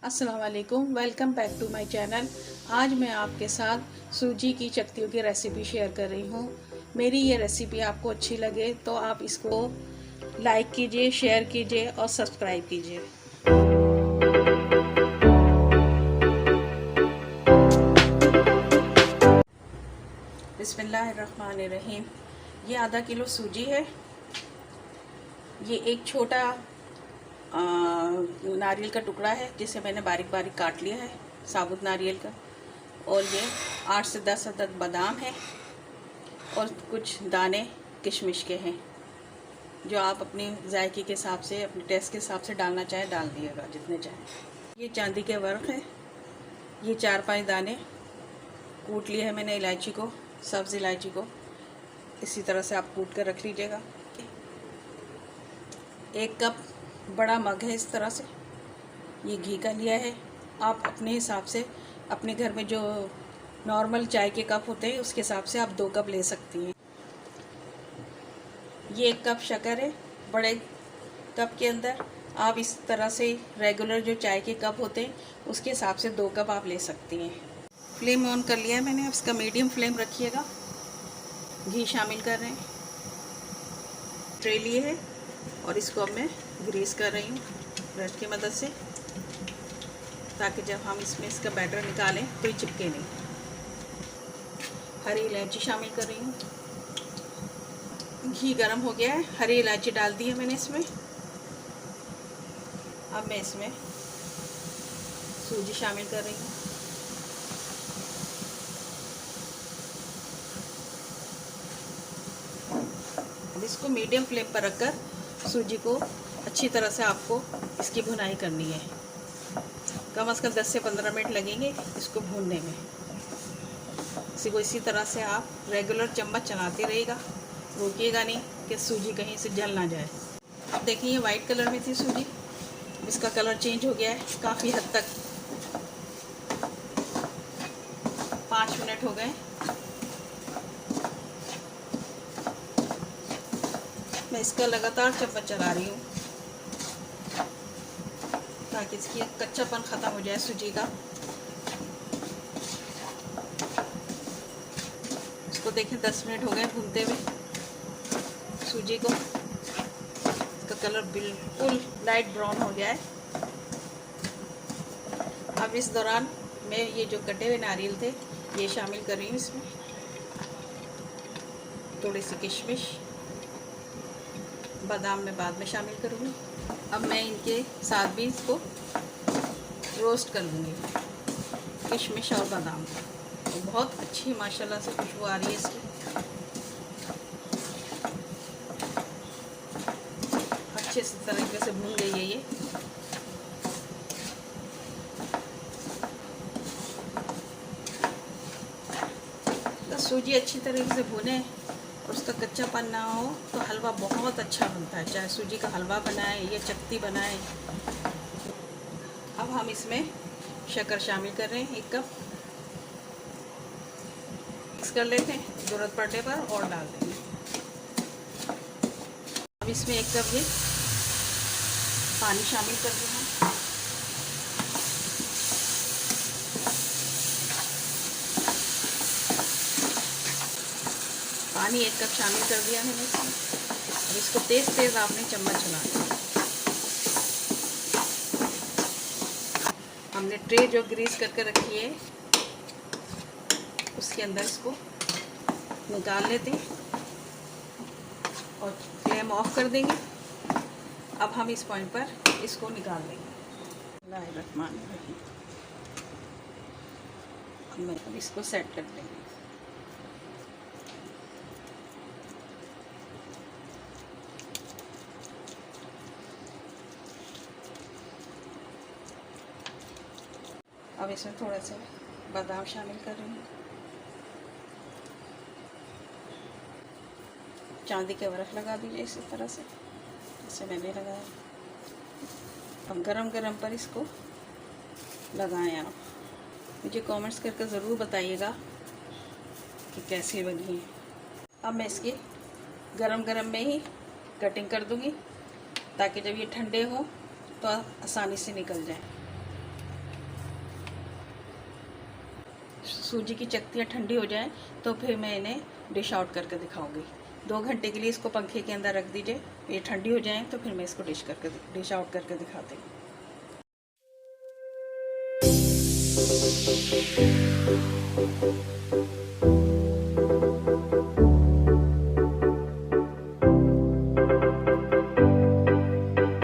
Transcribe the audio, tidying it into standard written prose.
अस्सलाम वालेकुम, welcome back to my channel. आज मैं आपके साथ सूजी की चक्तियों की रेसिपी शेयर कर रही हूँ। मेरी ये रेसिपी आपको अच्छी लगे तो आप इसको लाइक कीजिए, शेयर कीजिए और सब्सक्राइब कीजिए। बिस्मिल्लाहिर्रहमानिर्रहीम। ये आधा किलो सूजी है। ये एक छोटा नारियल का टुकड़ा है जिसे मैंने बारीक बारीक काट लिया है, साबुत नारियल का। और ये 8 से 10 अदद बादाम है और कुछ दाने किशमिश के हैं, जो आप अपनी जायके के हिसाब से, अपने टेस्ट के हिसाब से डालना चाहे डाल दिएगा, जितने चाहें। ये चांदी के वर्क है। ये 4-5 दाने कूट लिए है मैंने इलायची को, सब्ज़ इलायची को। इसी तरह से आप कूट कर रख लीजिएगा। 1 कप बड़ा मग है इस तरह से। ये घी का लिया है। आप अपने हिसाब से, अपने घर में जो नॉर्मल चाय के कप होते हैं उसके हिसाब से आप 2 कप ले सकती हैं। ये 1 कप शक्कर है। बड़े कप के अंदर आप इस तरह से रेगुलर जो चाय के कप होते हैं उसके हिसाब से 2 कप आप ले सकती हैं। फ्लेम ऑन कर लिया है मैंने। अब इसका मीडियम फ्लेम रखिएगा। घी शामिल कर रहे हैं। ट्रे लिए है और इसको अब मैं ग्रीस कर रही हूँ ब्रश की मदद से, ताकि जब हम इसमें इसका बैटर निकालें तो ये चिपके नहीं। हरी इलायची शामिल कर रही हूँ। घी गर्म हो गया है, हरी इलायची डाल दी है मैंने इसमें। अब मैं इसमें सूजी शामिल कर रही हूँ। अब इसको मीडियम फ्लेम पर रखकर सूजी को अच्छी तरह से आपको इसकी भुनाई करनी है। कम से कम 10 से 15 मिनट लगेंगे इसको भूनने में। इसी तरह से आप रेगुलर चम्मच चलाते रहिएगा, रोकिएगा नहीं कि सूजी कहीं से जल ना जाए। अब देखिए, ये वाइट कलर में थी सूजी, इसका कलर चेंज हो गया है काफ़ी हद तक। 5 मिनट हो गए। मैं इसका लगातार चम्मच चला रही हूँ ताकि इसकी कच्चापन ख़त्म हो जाए सूजी का। इसको देखें, 10 मिनट हो गए भूनते हुए सूजी को। इसका कलर बिल्कुल लाइट ब्राउन हो गया है। अब इस दौरान मैं ये जो कटे हुए नारियल थे ये शामिल कर रही हूँ इसमें। थोड़ी सी किशमिश, बादाम मैं बाद में शामिल करूँगी। अब मैं इनके साथ भी इसको रोस्ट कर लूँगी, किशमिश और बादाम। तो बहुत अच्छी माशाल्लाह से खुशबू आ रही है इसकी। अच्छे से तरीके से भून गई है ये। तो सूजी अच्छी तरीके से भुने और उसका कच्चापन ना हो तो हलवा बहुत अच्छा बनता है। चाहे सूजी का हलवा बनाए या चक्ती बनाए। अब हम इसमें शक्कर शामिल कर रहे हैं। 1 कप मिक्स कर लेते हैं, ज़रूरत पड़ने पर और डाल देंगे। अब इसमें 1 कप ये पानी शामिल कर देना। पानी 1 कप शामिल कर दिया मैंने इसमें। अब इसको तेज़ तेज़ आपने चम्मच चलाना। हमने ट्रे जो ग्रीस करके रखी है उसके अंदर इसको निकाल लेते हैं और फ्लेम ऑफ कर देंगे। अब हम इस पॉइंट पर इसको निकाल देंगे। अब इसको सेट कर देंगे। अब इसमें थोड़ा सा बादाम शामिल कर रही हूँ। चांदी के वर्क लगा दीजिए इसी तरह से, जैसे मैंने लगाया। अब गरम गरम पर इसको लगाएं। आप मुझे कमेंट्स करके ज़रूर बताइएगा कि कैसी बनी है। अब मैं इसकी गरम गरम में ही कटिंग कर दूँगी ताकि जब ये ठंडे हो तो आसानी से निकल जाए। सूजी की चक्तियाँ ठंडी हो जाएं तो फिर मैं इन्हें डिश आउट करके दिखाऊंगी। 2 घंटे के लिए इसको पंखे के अंदर रख दीजिए, ये ठंडी हो जाएं तो फिर मैं इसको डिश आउट करके दिखाती हूँ।